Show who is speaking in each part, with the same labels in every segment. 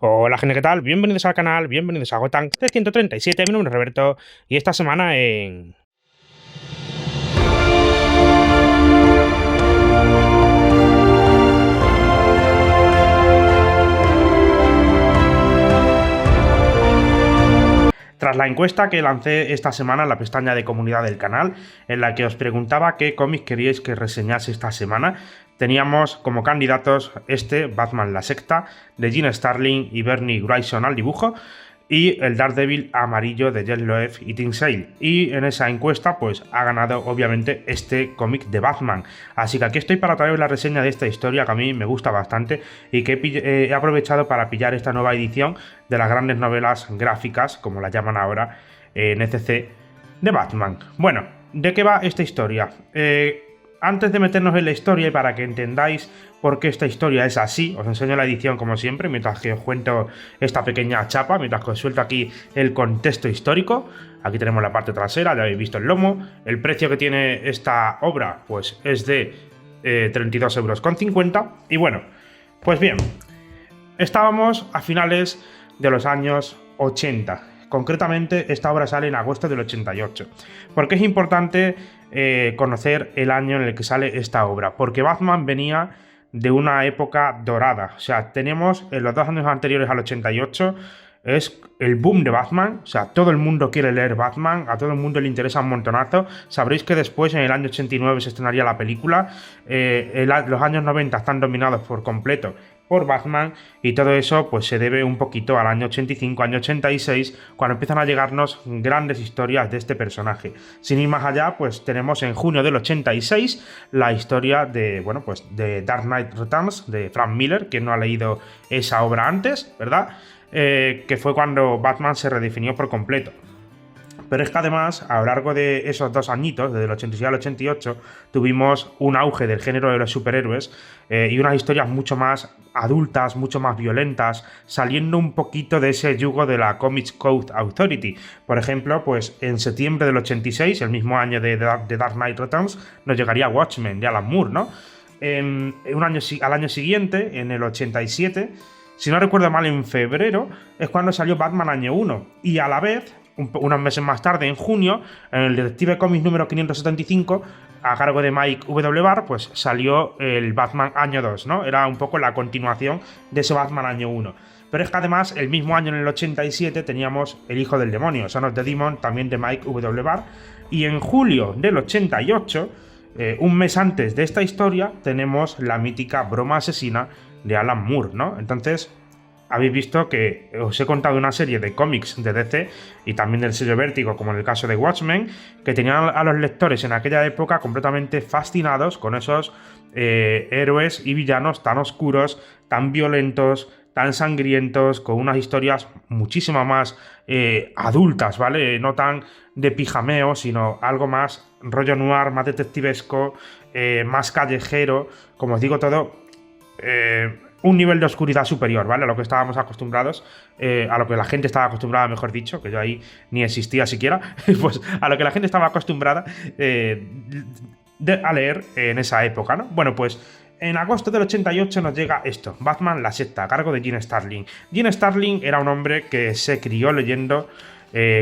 Speaker 1: Hola gente, ¿qué tal? Bienvenidos al canal, bienvenidos a Gotham C137, mi nombre es Roberto y esta semana en... Tras la encuesta que lancé esta semana en la pestaña de comunidad del canal, en la que os preguntaba qué cómics queríais que reseñase esta semana, teníamos como candidatos Batman la secta, de Jim Starlin y Bernie Wrightson al dibujo, y el Daredevil amarillo de Jeff Loeb y Tim Sale. Y en esa encuesta pues ha ganado obviamente este cómic de Batman. Así que aquí estoy para traeros la reseña de esta historia que a mí me gusta bastante y que he aprovechado para pillar esta nueva edición de las grandes novelas gráficas, como la llaman ahora, en ECC, de Batman. Bueno, ¿de qué va esta historia? Antes de meternos en la historia y para que entendáis por qué esta historia es así, os enseño la edición como siempre, mientras que os cuento esta pequeña chapa, mientras que os suelto aquí el contexto histórico. Aquí tenemos la parte trasera, ya habéis visto el lomo. El precio que tiene esta obra pues es de 32,50 €. Y bueno, pues bien, estábamos a finales de los años 80. Concretamente, esta obra sale en agosto del 88. ¿Por qué es importante conocer el año en el que sale esta obra? Porque Batman venía de una época dorada. O sea, tenemos en los 2 años anteriores al 88 es el boom de Batman. O sea, todo el mundo quiere leer Batman, a todo el mundo le interesa un montonazo. Sabréis que después, en el año 89, se estrenaría la película. Los años 90 están dominados por completo por Batman, y todo eso pues se debe un poquito al año 85, año 86, cuando empiezan a llegarnos grandes historias de este personaje. Sin ir más allá, pues tenemos en junio del 86 la historia de, bueno, pues de Dark Knight Returns, de Frank Miller, que no ha leído esa obra antes, ¿verdad? Que fue cuando Batman se redefinió por completo. Pero es que además, a lo largo de esos 2 añitos, desde el 86 al 88, tuvimos un auge del género de los superhéroes y unas historias mucho más adultas, mucho más violentas, saliendo un poquito de ese yugo de la Comics Code Authority. Por ejemplo, pues en septiembre del 86, el mismo año de Dark Knight Returns, nos llegaría Watchmen de Alan Moore, ¿no? Al año siguiente, en el 87, si no recuerdo mal, en febrero, es cuando salió Batman Año 1, y a la vez, unos meses más tarde, en junio, en el Detective Comics número 575, a cargo de Mike W. Barr, pues salió el Batman Año 2, ¿no? Era un poco la continuación de ese Batman Año 1. Pero es que además, el mismo año, en el 87, teníamos El Hijo del Demonio, Son of the Demon, también de Mike W. Barr. Y en julio del 88, un mes antes de esta historia, tenemos la mítica Broma Asesina de Alan Moore, ¿no? Entonces, habéis visto que os he contado una serie de cómics de DC y también del sello Vértigo, como en el caso de Watchmen, que tenían a los lectores en aquella época completamente fascinados con esos héroes y villanos tan oscuros, tan violentos, tan sangrientos, con unas historias muchísimo más adultas, ¿vale? No tan de pijameo, sino algo más rollo noir, más detectivesco, más callejero, como os digo, todo... un nivel de oscuridad superior, ¿vale? A lo que estábamos acostumbrados, a lo que la gente estaba acostumbrada, mejor dicho, que yo ahí ni existía siquiera, pues a lo que la gente estaba acostumbrada a leer en esa época, ¿no? Bueno, pues en agosto del 88 nos llega esto, Batman la secta, a cargo de Jim Starlin. Jim Starlin era un hombre que se crió leyendo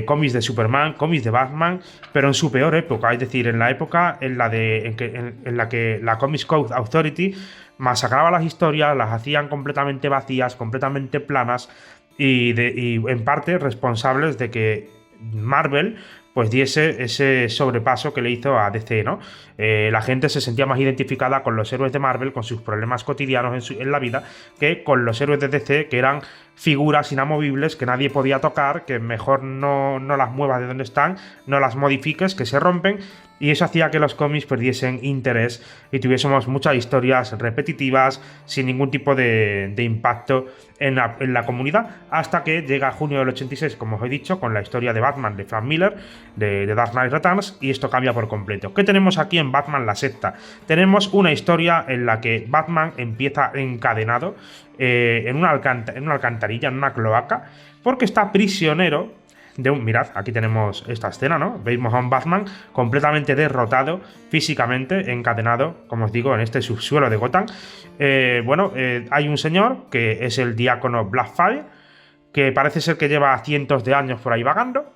Speaker 1: cómics de Superman, cómics de Batman, pero en su peor época, es decir, en la época en la que la Comics Code Authority masacraba las historias, las hacían completamente vacías, completamente planas y en parte responsables de que Marvel pues diese ese sobrepaso que le hizo a DC, ¿no? La gente se sentía más identificada con los héroes de Marvel, con sus problemas cotidianos en la vida, que con los héroes de DC, que eran figuras inamovibles que nadie podía tocar, que mejor no las muevas de donde están, no las modifiques, que se rompen, y eso hacía que los cómics perdiesen interés y tuviésemos muchas historias repetitivas sin ningún tipo de impacto en la comunidad, hasta que llega junio del 86, como os he dicho, con la historia de Batman de Frank Miller, de Dark Knight Returns, y esto cambia por completo. ¿Qué tenemos aquí en Batman la secta? Tenemos una historia en la que Batman empieza encadenado en una alcantarilla, en una cloaca, porque está prisionero Mirad, aquí tenemos esta escena, ¿no? Vemos a un Batman completamente derrotado físicamente, encadenado, como os digo, en este subsuelo de Gotham. Hay un señor que es el diácono Blackfire, que parece ser que lleva cientos de años por ahí vagando,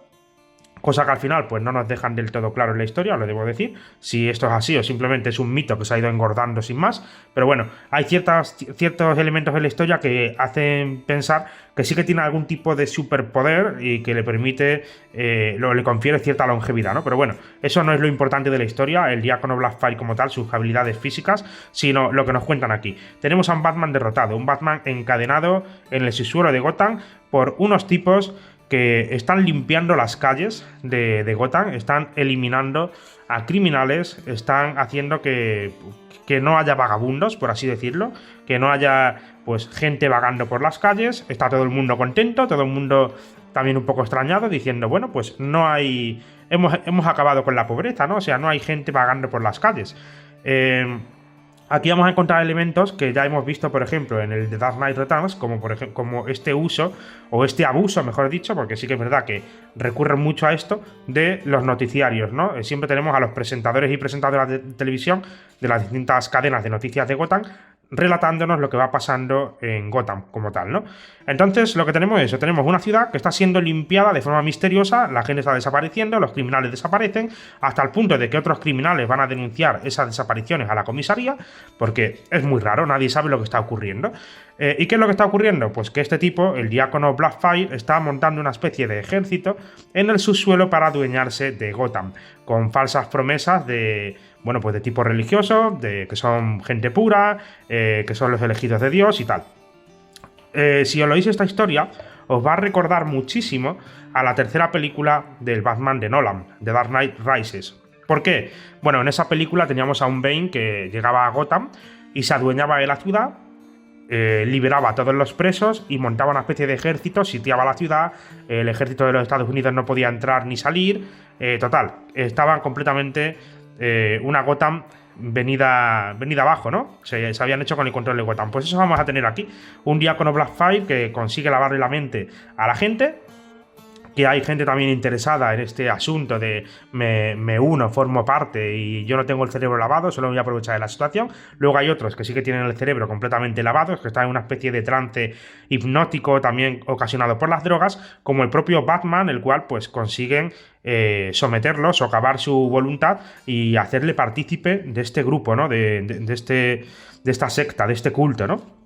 Speaker 1: cosa que al final pues no nos dejan del todo claro en la historia, os lo debo decir, si esto es así o simplemente es un mito que se ha ido engordando sin más, pero bueno, hay ciertos elementos en la historia que hacen pensar que sí que tiene algún tipo de superpoder y que le permite, le confiere cierta longevidad, ¿no? Pero bueno, eso no es lo importante de la historia, el diácono Blackfire como tal, sus habilidades físicas, sino lo que nos cuentan aquí. Tenemos a un Batman derrotado, un Batman encadenado en el subsuelo de Gotham por unos tipos que están limpiando las calles de Gotham, están eliminando a criminales, están haciendo que no haya vagabundos, por así decirlo, que no haya pues gente vagando por las calles, está todo el mundo contento, todo el mundo también un poco extrañado, diciendo, bueno, pues no hay... Hemos acabado con la pobreza, ¿no? O sea, no hay gente vagando por las calles. Aquí vamos a encontrar elementos que ya hemos visto, por ejemplo, en el The Dark Knight Returns, como este uso, o este abuso, mejor dicho, porque sí que es verdad que recurren mucho a esto, de los noticiarios, ¿no? Siempre tenemos a los presentadores y presentadoras de televisión de las distintas cadenas de noticias de Gotham relatándonos lo que va pasando en Gotham como tal, ¿no? Entonces, lo que tenemos es eso, tenemos una ciudad que está siendo limpiada de forma misteriosa, la gente está desapareciendo, los criminales desaparecen, hasta el punto de que otros criminales van a denunciar esas desapariciones a la comisaría, porque es muy raro, nadie sabe lo que está ocurriendo. ¿Y qué es lo que está ocurriendo? Pues que este tipo, el diácono Blackfire, está montando una especie de ejército en el subsuelo para adueñarse de Gotham, con falsas promesas de tipo religioso, de que son gente pura, que son los elegidos de Dios y tal. Si os lo oís esta historia, os va a recordar muchísimo a la tercera película del Batman de Nolan, The Dark Knight Rises. ¿Por qué? Bueno, en esa película teníamos a un Bane que llegaba a Gotham y se adueñaba de la ciudad, liberaba a todos los presos y montaba una especie de ejército, sitiaba la ciudad, el ejército de los Estados Unidos no podía entrar ni salir, total, estaban completamente una Gotham venida abajo, ¿no? Se habían hecho con el control de Gotham. Pues eso vamos a tener aquí, un diácono Blackfire que consigue lavarle la mente a la gente, que hay gente también interesada en este asunto de me uno, formo parte y yo no tengo el cerebro lavado, solo me voy a aprovechar de la situación. Luego hay otros que sí que tienen el cerebro completamente lavado, que están en una especie de trance hipnótico también ocasionado por las drogas, como el propio Batman, el cual pues consiguen someterlo, socavar su voluntad y hacerle partícipe de este grupo, ¿no? De esta secta, de este culto, ¿no?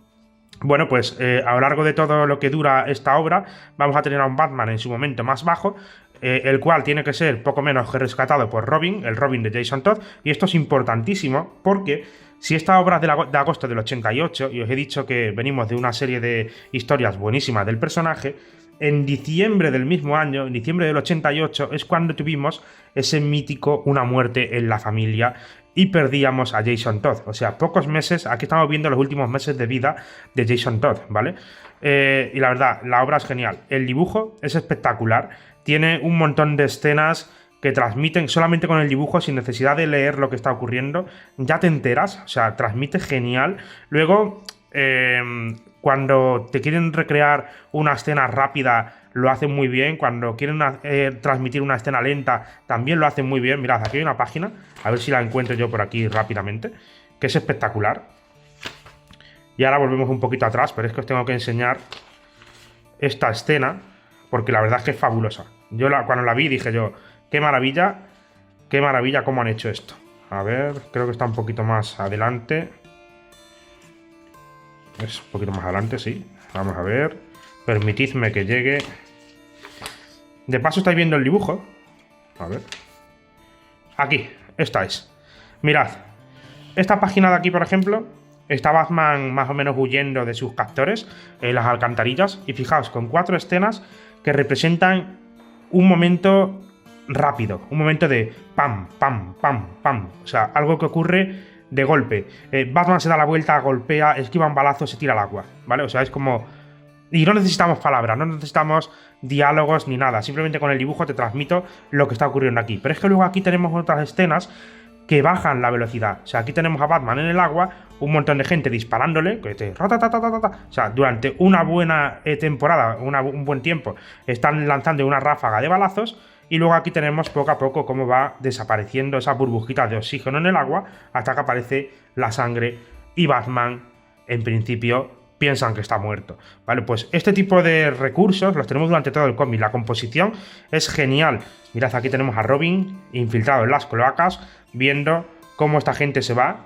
Speaker 1: Bueno, pues a lo largo de todo lo que dura esta obra vamos a tener a un Batman en su momento más bajo, el cual tiene que ser poco menos que rescatado por Robin, el Robin de Jason Todd, y esto es importantísimo porque si esta obra es de agosto del 88, y os he dicho que venimos de una serie de historias buenísimas del personaje, en diciembre del mismo año, en diciembre del 88, es cuando tuvimos ese mítico Una muerte en la familia y perdíamos a Jason Todd. O sea, pocos meses, aquí estamos viendo los últimos meses de vida de Jason Todd, ¿vale? Y la verdad, la obra es genial. El dibujo es espectacular, tiene un montón de escenas que transmiten solamente con el dibujo, sin necesidad de leer lo que está ocurriendo, ya te enteras, o sea, transmite genial. Luego, cuando te quieren recrear una escena rápida, lo hacen muy bien. Cuando quieren transmitir una escena lenta, también lo hacen muy bien. Mirad, aquí hay una página, a ver si la encuentro yo por aquí rápidamente, que es espectacular. Y ahora volvemos un poquito atrás, pero es que os tengo que enseñar esta escena, porque la verdad es que es fabulosa. Yo cuando la vi dije yo, qué maravilla cómo han hecho esto. A ver, creo que está un poquito más adelante. Es un poquito más adelante, sí. Vamos a ver. Permitidme que llegue. De paso estáis viendo el dibujo. A ver. Aquí, esta es. Mirad. Esta página de aquí, por ejemplo, está Batman más o menos huyendo de sus captores en las alcantarillas. Y fijaos, con 4 escenas que representan un momento rápido. Un momento de pam, pam, pam, pam. O sea, algo que ocurre de golpe. Batman se da la vuelta, golpea, esquiva un balazo, se tira al agua, ¿vale? O sea, es como... Y no necesitamos palabras, no necesitamos diálogos ni nada. Simplemente con el dibujo te transmito lo que está ocurriendo aquí. Pero es que luego aquí tenemos otras escenas que bajan la velocidad. O sea, aquí tenemos a Batman en el agua, un montón de gente disparándole, que te o sea, durante una buena temporada, un buen tiempo, están lanzando una ráfaga de balazos, y luego aquí tenemos poco a poco cómo va desapareciendo esas burbujitas de oxígeno en el agua hasta que aparece la sangre y Batman, en principio, piensan que está muerto. Vale, pues este tipo de recursos los tenemos durante todo el cómic. La composición es genial. Mirad, aquí tenemos a Robin infiltrado en las cloacas, viendo cómo esta gente se va.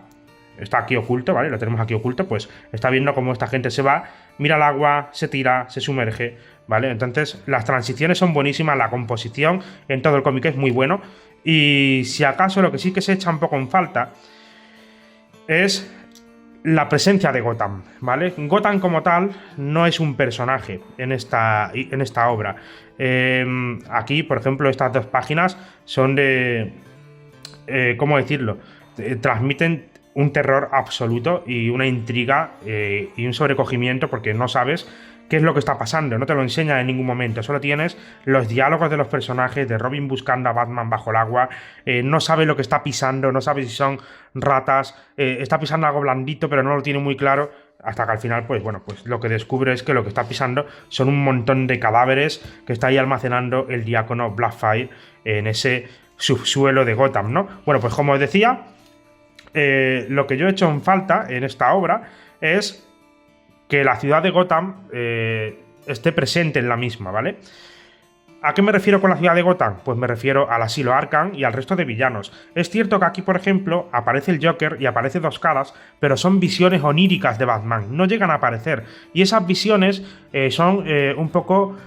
Speaker 1: Está aquí oculto, ¿vale? Lo tenemos aquí oculto, pues está viendo cómo esta gente se va, mira el agua, se tira, se sumerge, ¿vale? Entonces, las transiciones son buenísimas, la composición en todo el cómic es muy bueno, y si acaso lo que sí que se echa un poco en falta es la presencia de Gotham, ¿vale? Gotham como tal no es un personaje en esta obra. Aquí, por ejemplo, estas 2 páginas son de... ¿cómo decirlo? Transmiten un terror absoluto y una intriga y un sobrecogimiento porque no sabes qué es lo que está pasando, no te lo enseña en ningún momento, solo tienes los diálogos de los personajes, de Robin buscando a Batman bajo el agua, no sabe lo que está pisando, no sabe si son ratas, está pisando algo blandito pero no lo tiene muy claro, hasta que al final, pues bueno, pues lo que descubre es que lo que está pisando son un montón de cadáveres que está ahí almacenando el diácono Blackfire en ese subsuelo de Gotham, ¿no? Bueno, pues como os decía, lo que yo he hecho en falta en esta obra es que la ciudad de Gotham esté presente en la misma, ¿vale? ¿A qué me refiero con la ciudad de Gotham? Pues me refiero al asilo Arkham y al resto de villanos. Es cierto que aquí, por ejemplo, aparece el Joker y aparece Dos Caras, pero son visiones oníricas de Batman, no llegan a aparecer. Y esas visiones son un poco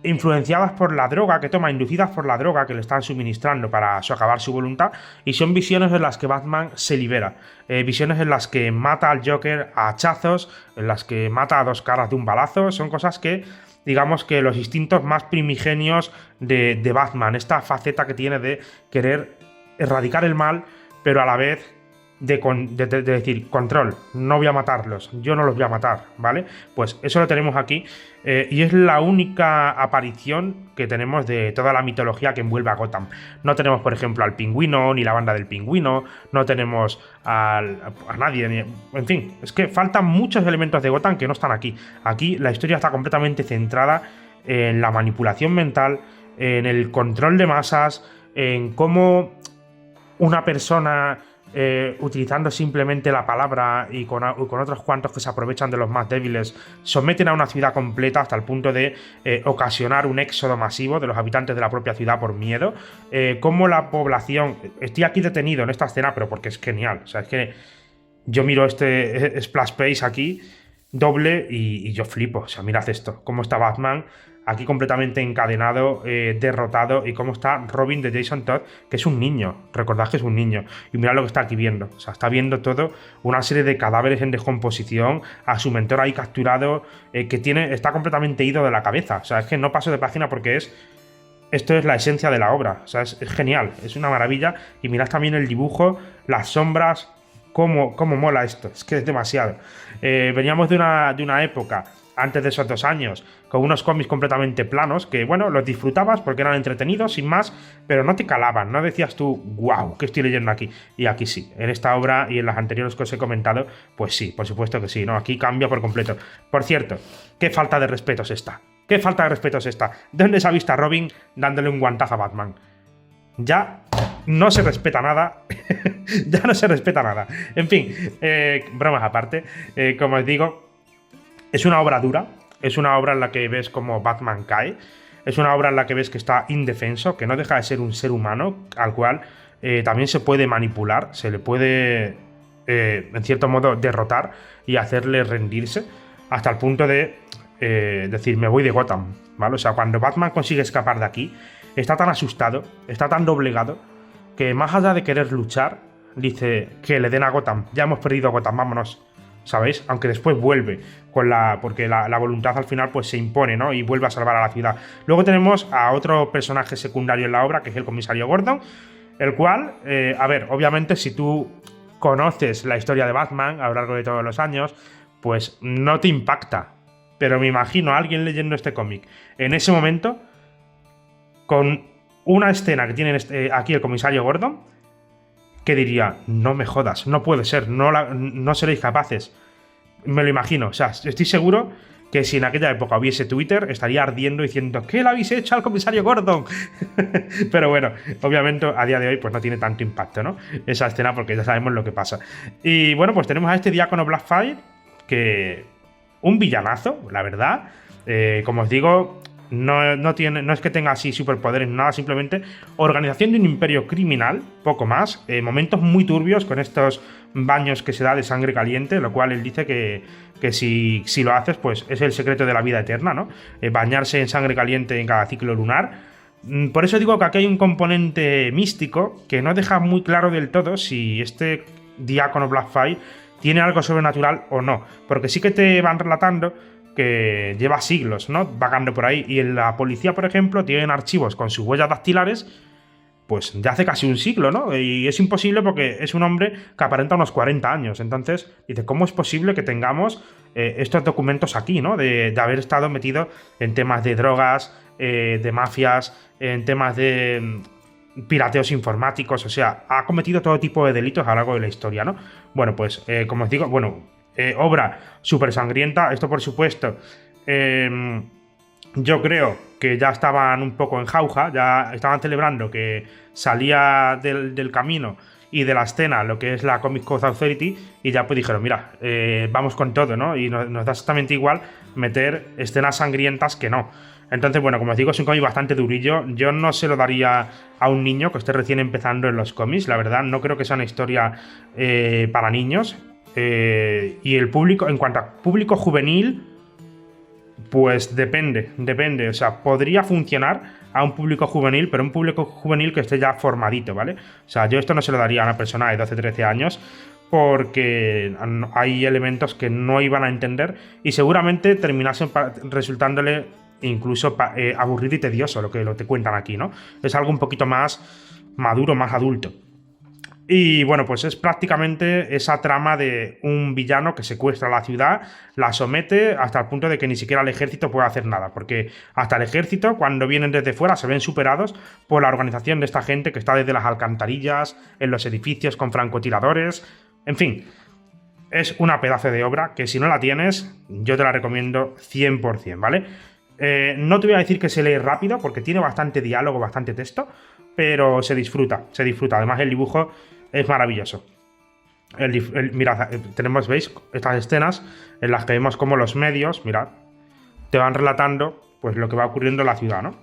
Speaker 1: influenciadas por la droga que toma, inducidas por la droga que le están suministrando para socavar su voluntad, y son visiones en las que Batman se libera, visiones en las que mata al Joker a hachazos, en las que mata a Dos Caras de un balazo, son cosas que, digamos que los instintos más primigenios de Batman, esta faceta que tiene de querer erradicar el mal, pero a la vez de decir, control, no voy a matarlos, yo no los voy a matar, ¿vale? Pues eso lo tenemos aquí, y es la única aparición que tenemos de toda la mitología que envuelve a Gotham. No tenemos, por ejemplo, al Pingüino, ni la banda del Pingüino, no tenemos a nadie, en fin, es que faltan muchos elementos de Gotham que no están aquí. Aquí la historia está completamente centrada en la manipulación mental, en el control de masas, en cómo una persona... utilizando simplemente la palabra y con otros cuantos que se aprovechan de los más débiles, someten a una ciudad completa hasta el punto de ocasionar un éxodo masivo de los habitantes de la propia ciudad por miedo. Cómo la población... Estoy aquí detenido en esta escena, pero porque es genial. O sea, es que yo miro este splash page aquí, doble, y yo flipo. O sea, mirad esto. Cómo está Batman aquí completamente encadenado, derrotado, y cómo está Robin de Jason Todd, que es un niño, recordad que es un niño, y mirad lo que está aquí viendo, o sea, está viendo todo, una serie de cadáveres en descomposición, a su mentor ahí capturado, que está completamente ido de la cabeza, o sea, es que no paso de página porque esto es la esencia de la obra, o sea, es genial, es una maravilla, y mirad también el dibujo, las sombras, cómo mola esto, es que es demasiado. Veníamos de una época, antes de esos 2 años, con unos cómics completamente planos, que bueno, los disfrutabas porque eran entretenidos, sin más, pero no te calaban, no decías tú, wow, ¿qué estoy leyendo aquí? Y aquí sí, en esta obra y en las anteriores que os he comentado, pues sí, por supuesto que sí, ¿no? Aquí cambia por completo. Por cierto, qué falta de respeto es esta. ¿Qué falta de respeto es esta? ¿Dónde se ha visto a Robin dándole un guantazo a Batman? Ya no se respeta nada. Ya no se respeta nada. En fin, bromas aparte, como os digo, es una obra dura, es una obra en la que ves cómo Batman cae, es una obra en la que ves que está indefenso, que no deja de ser un ser humano al cual también se puede manipular, se le puede, en cierto modo, derrotar y hacerle rendirse, hasta el punto de decir, me voy de Gotham, ¿vale? O sea, cuando Batman consigue escapar de aquí, está tan asustado, está tan doblegado, que más allá de querer luchar, dice que le den a Gotham, ya hemos perdido Gotham, vámonos. ¿Sabéis? Aunque después vuelve, porque la voluntad al final pues se impone, ¿no? Y vuelve a salvar a la ciudad. Luego tenemos a otro personaje secundario en la obra, que es el comisario Gordon, el cual, a ver, obviamente si tú conoces la historia de Batman a lo largo de todos los años, pues no te impacta. Pero me imagino a alguien leyendo este cómic en ese momento, con una escena que tiene aquí el comisario Gordon, que diría, no me jodas, no puede ser, no seréis capaces. Me lo imagino, o sea, estoy seguro que si en aquella época hubiese Twitter, estaría ardiendo diciendo ¿qué le habéis hecho al comisario Gordon? Pero bueno, obviamente a día de hoy pues no tiene tanto impacto, ¿no? Esa escena, porque ya sabemos lo que pasa. Y bueno, pues tenemos a este diácono Blackfire, que un villanazo, la verdad. Como os digo, no es que tenga así superpoderes, nada, simplemente organización de un imperio criminal, poco más. Momentos muy turbios con estos baños que se da de sangre caliente, lo cual él dice que si lo haces, pues es el secreto de la vida eterna, ¿no? Bañarse en sangre caliente en cada ciclo lunar. Por eso digo que aquí hay un componente místico que no deja muy claro del todo si este diácono Blackfire tiene algo sobrenatural o no, porque sí que te van relatando que lleva siglos, ¿no?, vagando por ahí, y en la policía, por ejemplo, tienen archivos con sus huellas dactilares pues de hace casi un siglo, ¿no? Y es imposible porque es un hombre que aparenta unos 40 años. Entonces, dice, ¿cómo es posible que tengamos estos documentos aquí, ¿no? De haber estado metido en temas de drogas, de mafias, en temas de pirateos informáticos, o sea, ha cometido todo tipo de delitos a lo largo de la historia, ¿no? Bueno, pues, como os digo, bueno, obra súper sangrienta, esto por supuesto, yo creo que ya estaban un poco en jauja, ya estaban celebrando que salía del camino y de la escena lo que es la Comic Code Authority, y ya pues dijeron, mira, vamos con todo, ¿no? Y nos da exactamente igual meter escenas sangrientas que no. Entonces, bueno, como os digo, es un cómic bastante durillo. Yo no se lo daría a un niño que esté recién empezando en los cómics, la verdad. No creo que sea una historia para niños. Y el público, en cuanto a público juvenil, pues depende. O sea, podría funcionar a un público juvenil, pero un público juvenil que esté ya formadito, ¿vale? O sea, yo esto no se lo daría a una persona de 12-13 años porque hay elementos que no iban a entender y seguramente terminasen resultándole incluso aburrido y tedioso lo que te cuentan aquí, ¿no? Es algo un poquito más maduro, más adulto. Y bueno, pues es prácticamente esa trama de un villano que secuestra la ciudad, la somete hasta el punto de que ni siquiera el ejército puede hacer nada, porque hasta el ejército, cuando vienen desde fuera, se ven superados por la organización de esta gente que está desde las alcantarillas, en los edificios con francotiradores, en fin. Es una pedazo de obra que si no la tienes, yo te la recomiendo 100%, ¿vale? No te voy a decir que se lee rápido, porque tiene bastante diálogo, bastante texto, pero se disfruta. Además, el dibujo es maravilloso. Mirad, tenemos, ¿veis? Estas escenas en las que vemos como los medios, mirad, te van relatando pues lo que va ocurriendo en la ciudad, ¿no?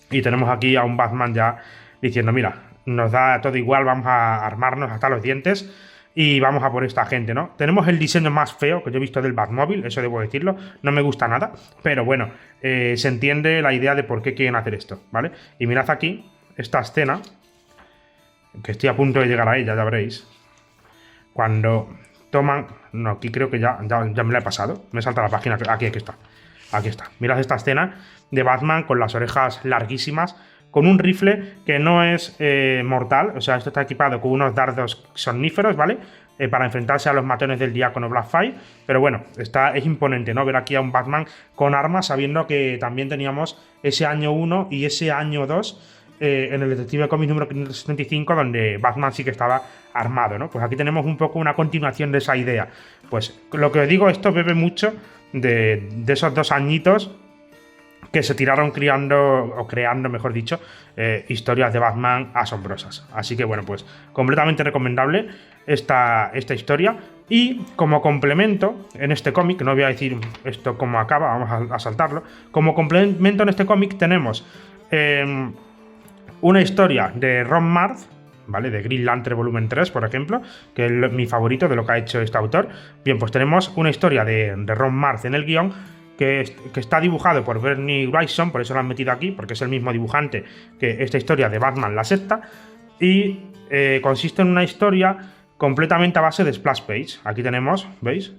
Speaker 1: Y tenemos aquí a un Batman ya diciendo, mira, nos da todo igual, vamos a armarnos hasta los dientes y vamos a por esta gente, ¿no? Tenemos el diseño más feo que yo he visto del Batmóvil, eso debo decirlo, no me gusta nada, pero bueno, se entiende la idea de por qué quieren hacer esto, ¿vale? Y mirad aquí esta escena, que estoy a punto de llegar a ella, ya veréis. Cuando toman... No, aquí creo que ya me la he pasado. Me salta la página. Aquí está. Aquí está. Mirad esta escena de Batman con las orejas larguísimas, con un rifle que no es mortal. O sea, esto está equipado con unos dardos somníferos, ¿vale? Para enfrentarse a los matones del diácono Blackfire. Pero bueno, es imponente, ¿no? Ver aquí a un Batman con armas, sabiendo que también teníamos ese año 1 y ese año 2 en el Detective Comics número 575, donde Batman sí que estaba armado, ¿no? Pues aquí tenemos un poco una continuación de esa idea. Pues lo que os digo, esto bebe mucho de esos 2 añitos que se tiraron creando, mejor dicho, historias de Batman asombrosas. Así que bueno, pues completamente recomendable esta historia. Y como complemento en este cómic, no voy a decir esto cómo acaba, vamos a saltarlo. Como complemento en este cómic tenemos una historia de Ron Marth, ¿vale? De Green Lantern volumen 3, por ejemplo, que es mi favorito de lo que ha hecho este autor. Bien, pues tenemos una historia de Ron Marth en el guión que está dibujado por Bernie Wrightson, por eso lo han metido aquí, porque es el mismo dibujante que esta historia de Batman la sexta, y consiste en una historia completamente a base de splash page. Aquí tenemos, ¿veis?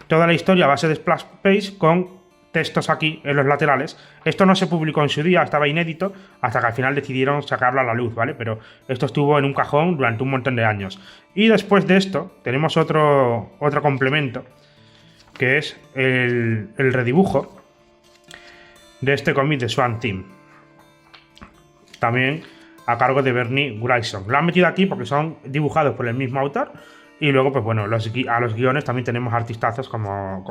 Speaker 1: Toda la historia a base de splash page con textos aquí en los laterales. Esto no se publicó en su día, estaba inédito, hasta que al final decidieron sacarlo a la luz, ¿vale? Pero esto estuvo en un cajón durante un montón de años. Y después de esto tenemos otro complemento, que es el redibujo de este cómic de Swamp Thing. También a cargo de Bernie Wrightson. Lo han metido aquí porque son dibujados por el mismo autor. Y luego, pues bueno, a los guiones también tenemos artistazas como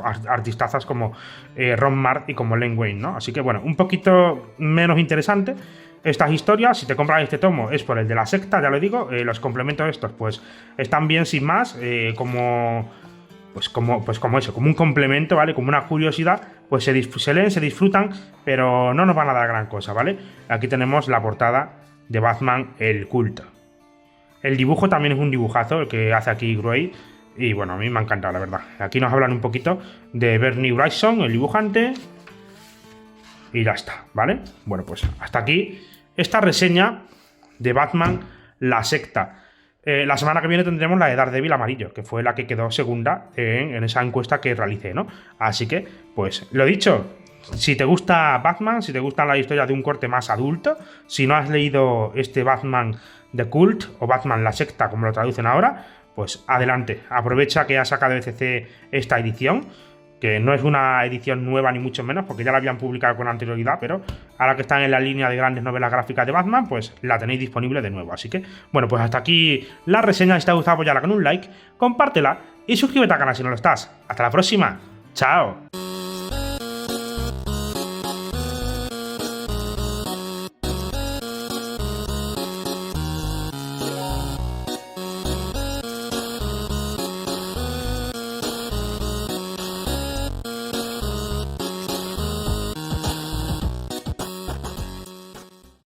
Speaker 1: Ron Mart y como Len Wein, ¿no? Así que bueno, un poquito menos interesante estas historias. Si te compras este tomo es por el de la secta, ya lo digo. Los complementos estos, pues están bien sin más, como eso, como un complemento, ¿vale? Como una curiosidad, pues se leen, se disfrutan, pero no nos van a dar gran cosa, ¿vale? Aquí tenemos la portada de Batman el culto. El dibujo también es un dibujazo, el que hace aquí Gray. Y bueno, a mí me ha encantado, la verdad. Aquí nos hablan un poquito de Bernie Wrightson, el dibujante. Y ya está, ¿vale? Bueno, pues hasta aquí esta reseña de Batman, la secta. La semana que viene tendremos la de Daredevil amarillo, que fue la que quedó segunda en esa encuesta que realicé, ¿no? Así que, pues, lo dicho. Si te gusta Batman, si te gustan las historias de un corte más adulto, si no has leído este Batman The Cult o Batman la secta, como lo traducen ahora, pues adelante, aprovecha que ha sacado ECC esta edición, que no es una edición nueva ni mucho menos, porque ya la habían publicado con anterioridad, pero ahora que están en la línea de grandes novelas gráficas de Batman, pues la tenéis disponible de nuevo. Así que, bueno, pues hasta aquí la reseña. Si te ha gustado, apoyarla con un like, compártela y suscríbete al canal si no lo estás. Hasta la próxima. ¡Chao!